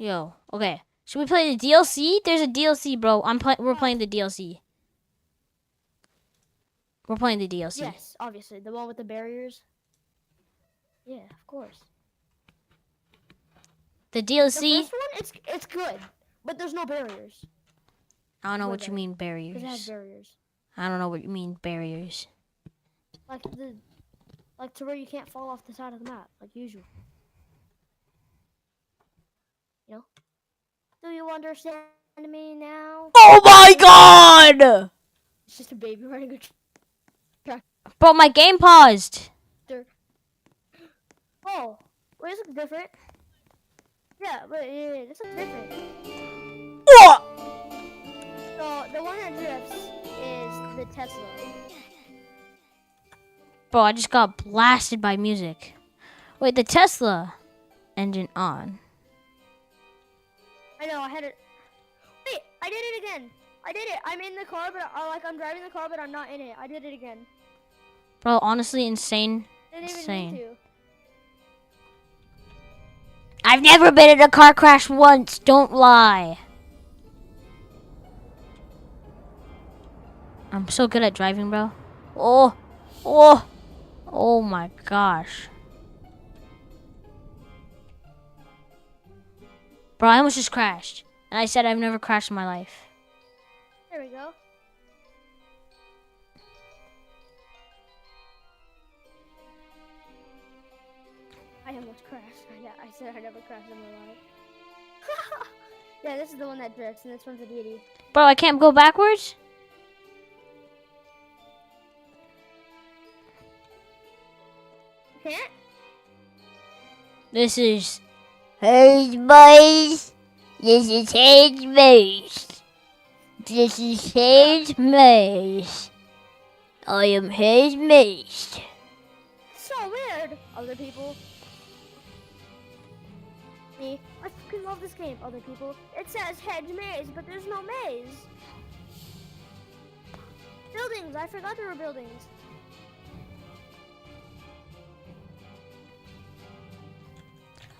Yo, okay. Should we play the DLC? There's a DLC, bro. We're playing the DLC. We're playing the DLC. Yes, obviously. The one with the barriers. Yeah, of course. The The DLC? first one, it's good, but there's no barriers. I don't know what you mean Because barriers. it has barriers. I don't know what you mean barriers. Like to where you can't fall off the side of the map, like usual. You know? Do you understand me now? Oh my god! It's just a baby running a tractor. Bro, my game paused. Oh, wait, this looks different. Yeah, but this looks different. What? So the one that drifts is the Tesla. Bro, I just got blasted by music. Wait, the Tesla engine on. I know, I had it. Wait, I did it again. I did it. I'm in the car, but I'm driving the car, but I'm not in it. I did it again. Bro, honestly, insane. Didn't even Insane. need to. I've never been in a car crash once. Don't lie. I'm so good at driving, bro. Oh my gosh. Bro, I almost just crashed. And I said I've never crashed in my life. There we go. I almost crashed. I said I never crashed in my life. Yeah, this is the one that drifts, and this one's a beauty. Bro, I can't go backwards? You can't? This is... Hey, boys. This is Sage Maze. This is Sage Maze. I am Sage Maze. So weird. Other people. Me. I fucking love this game. Other people. It says hedge maze, but there's no maze. Buildings. I forgot there were buildings.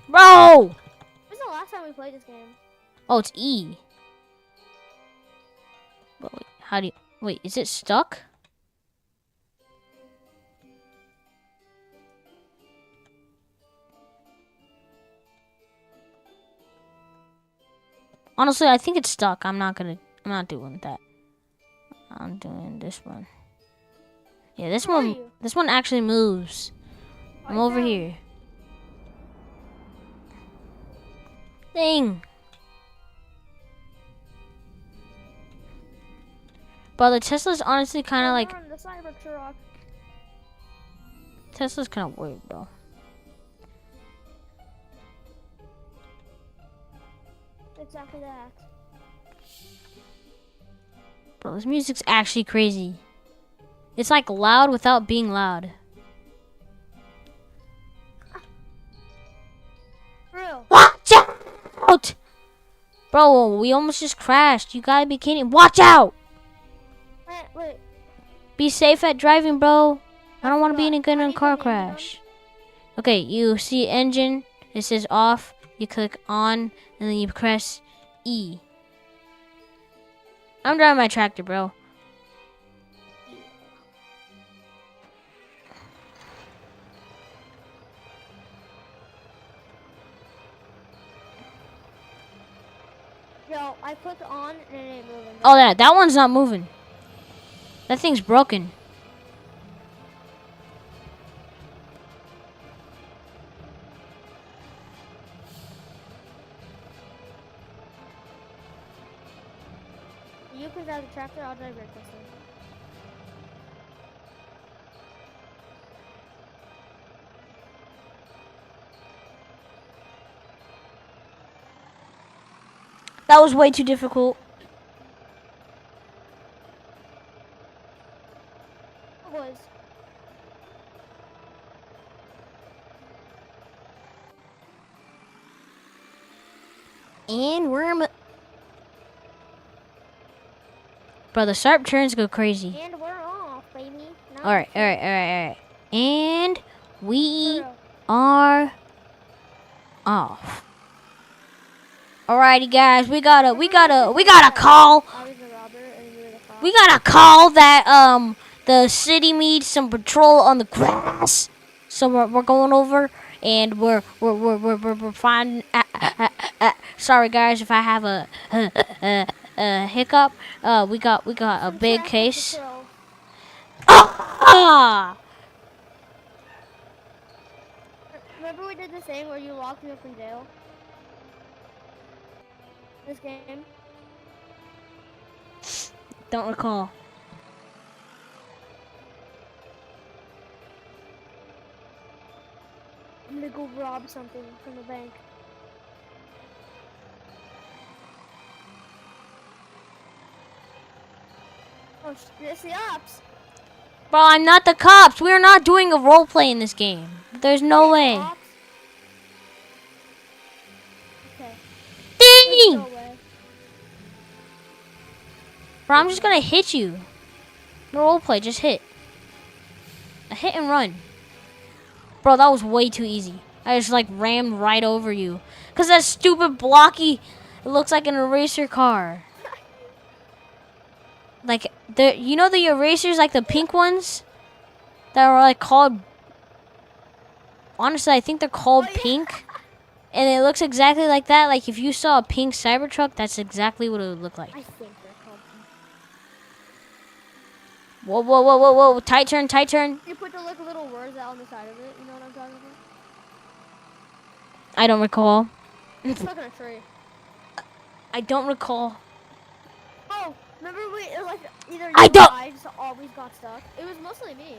Bro! When's the last time we played this game? Oh, it's E. But wait, how do you... Wait, is it stuck? Honestly, I think it's stuck. I'm not doing that. I'm doing this one. Yeah, this Where are one... you? This one actually moves. I'm over here. Dang. But the Tesla's honestly kind of like... The cyber truck. Tesla's kind of weird, bro. Exactly that. Bro, this music's actually crazy. It's like loud without being loud. For real. Watch out! Bro, we almost just crashed. You gotta be kidding. Watch out! Wait. Be safe at driving, bro. I don't want to be in a car crash. Okay, you see engine. It says off. You click on, and then you press E. I'm driving my tractor, bro. Yo, I clicked on and it ain't moving. Oh, that one's not moving. That thing's broken. You can drive the tractor, I'll drive your Tesla. That was way too difficult. It was. And we're... Bro, the sharp turns go crazy. And we're off, baby. Nice. Alright. And we For real. are off. Alrighty, guys, we gotta call. I was the robber and you were the cop. We gotta call that the city needs some patrol on the grass. So we're going over and we're finding. Sorry guys if I have a hiccup. We got a big case. Ah! Remember we did the thing where you locked me up in jail? This game? Don't recall. I'm gonna go rob something from the bank. Oh, it's the ops. Bro, I'm not the cops. We're not doing a role play in this game. There's no way. Ops. Okay. Ding! No way. Bro, I'm just gonna hit you. No role play, just hit. A hit and run. Bro, that was way too easy. I just like rammed right over you. Cause that stupid blocky, it looks like an eraser car. Like you know the erasers, like the pink ones, that are like called. Honestly, I think they're called pink, and it looks exactly like that. Like if you saw a pink Cybertruck, that's exactly what it would look like. I think they're called. Whoa, whoa, whoa, whoa, whoa! Tight turn, tight turn. You put the little words out on the side of it. You know what I'm talking about? I don't recall. It's stuck in a tree. I don't recall. Oh, remember it was like either you I or don't- I just always got stuck. It was mostly me.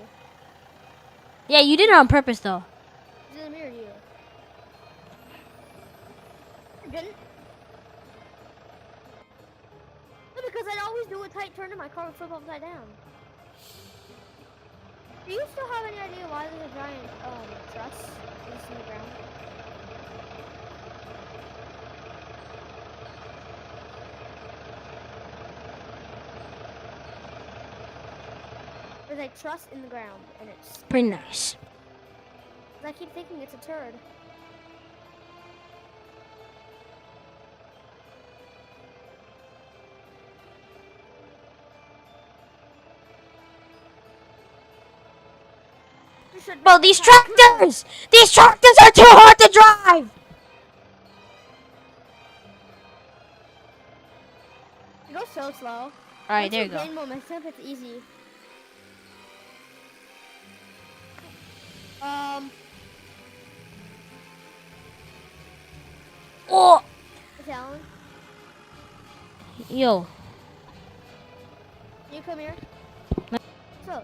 Yeah, you did it on purpose though. It's either me or you. I didn't. No, because I'd always do a tight turn and my car would flip upside down. Do you still have any idea why there's a giant truss in the ground? There's a truss in the ground, and it's. Pretty nice. I keep thinking it's a turd. You should Bro, know these how to drive. tractors! These tractors are too hard to drive! You go so slow. Alright, there you go. Gain momentum, it's easy. Oh! It's Alan. Yo. Can you come here? So.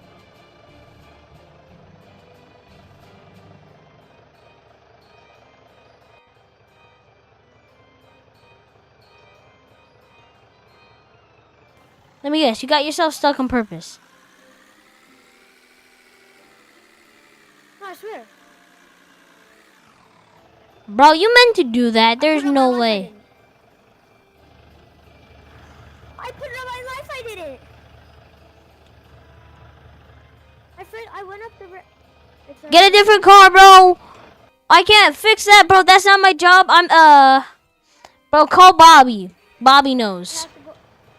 Let me guess, you got yourself stuck on purpose. No, I swear. Bro, you meant to do that. There's Put it on my no life, way. I put it on my life, I did it. I went up the. Get a different car, bro. I can't fix that, bro. That's not my job. Bro, call Bobby. Bobby knows.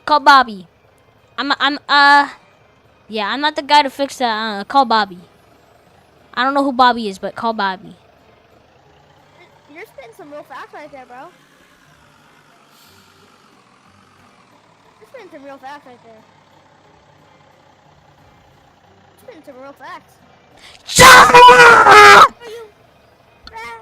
Call Bobby. Yeah, I'm not the guy to fix that. Call Bobby. I don't know who Bobby is, but call Bobby. You're spitting some real facts right there, bro. You're spitting some real facts right there. You're spitting some real facts. Shut up! Are you? Ah.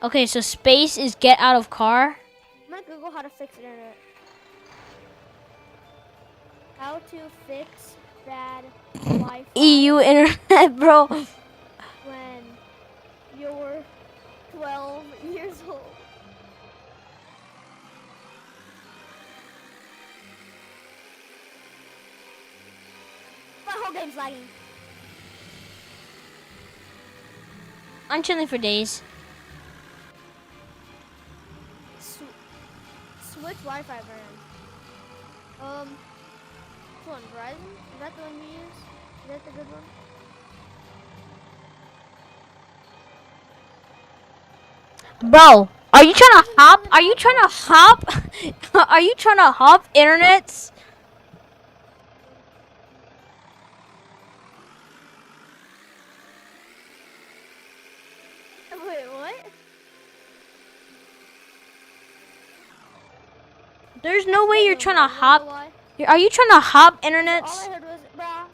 Okay, so space is get out of car. I'm gonna Google how to fix internet. How to fix bad Wi-Fi EU internet, bro. when you're 12 years old. My whole game's lagging. I'm chilling for days. Switch Wi-Fi brand. one? Verizon? Is that the one you use? Is that the good one? Bro, are you trying to Verizon's hop? on the Are you trying to top. hop? Are you trying to hop internets? Wait, what? There's no way you're trying to Bigboygomba, you wanna know hop. why? Are you trying to hop So all internets? I heard was, brah.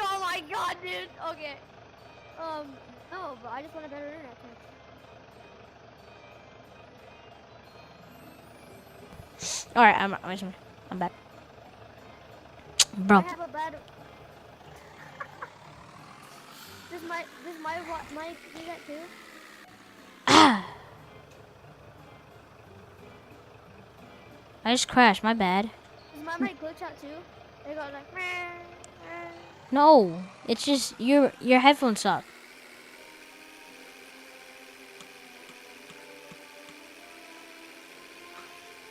Oh my god, dude. Okay. No, but I just want a better internet connection. All right, I'm back, bro. I have a bad. Does my do that too? I just crashed. My bad. Does my mic glitch out too? They go like. Meh, meh. No, it's just your headphones suck.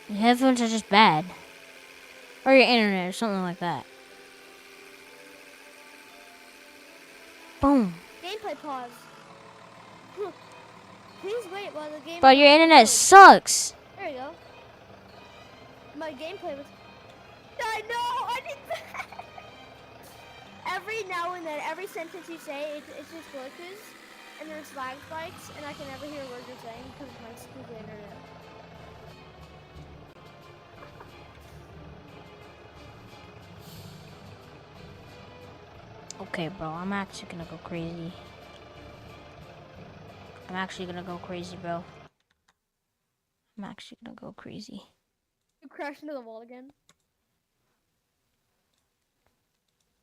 Your headphones are just bad, or your internet, or something like that. Boom. Gameplay pause. Please wait while the game. Bro, your internet sucks. There we go. My gameplay was. I know. I did that. Every now and then, every sentence you say, it's just glitches, and there's lag spikes, and I can never hear what you're saying because of my stupid internet. Okay, bro, I'm actually gonna go crazy. I'm actually gonna go crazy, bro. I'm actually gonna go crazy. You crashed into the wall again.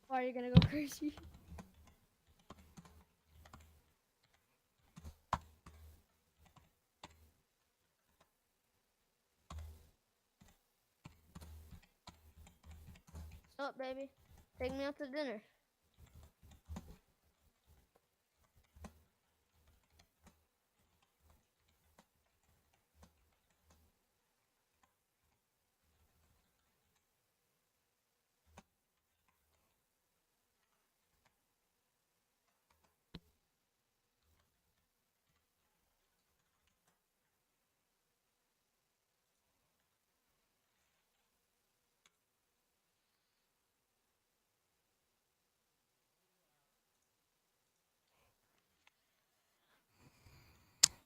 Why are you gonna go crazy? What's up, baby? Take me out to dinner.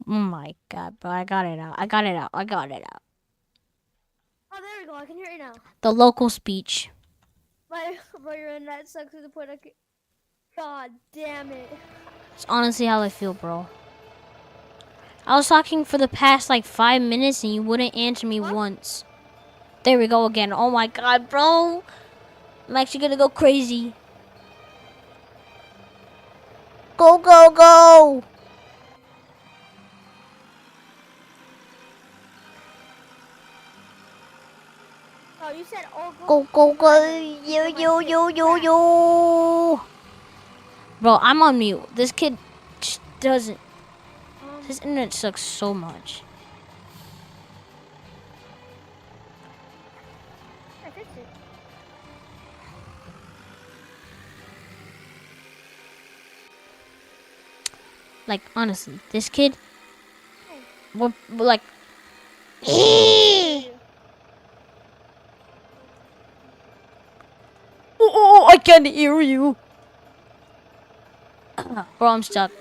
Oh my god, bro, I got it out. I got it out. I got it out. Oh, there we go. I can hear you now. The local speech. Bro, your internet sucks to the point I can. God damn it. It's honestly how I feel, bro. I was talking for the past like 5 minutes and you wouldn't answer me Huh? once. There we go again. Oh my god, bro. I'm actually gonna go crazy. Go, go, go. Oh, you said oh Go, go, go. Yo, yo, yo, yo, yo. Bro, I'm on mute. This kid just doesn't. His internet sucks so much. I fixed it. Like, honestly, this kid. We're like. Oh, I can't hear you. Bro, I'm stuck.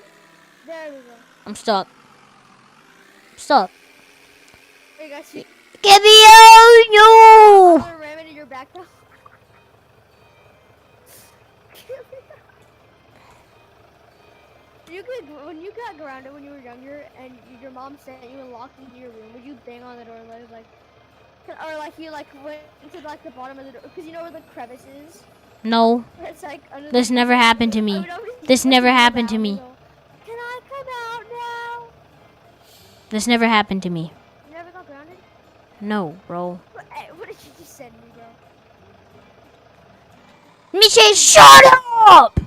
There we go. I'm stuck. I'm stuck. Hey, guys, you Get me out! No! gonna ram into your backpack? When you got grounded when you were younger and your mom sent you and locked into your room, would you bang on the door and like, or like you like went into like the bottom of the door because you know where the crevice is? No. Where it's like under This the never happened to me. This never happened to me. Can I come out now? This never happened to me. You never got grounded? No, bro. What did you just say to me, bro? Miche, shut up!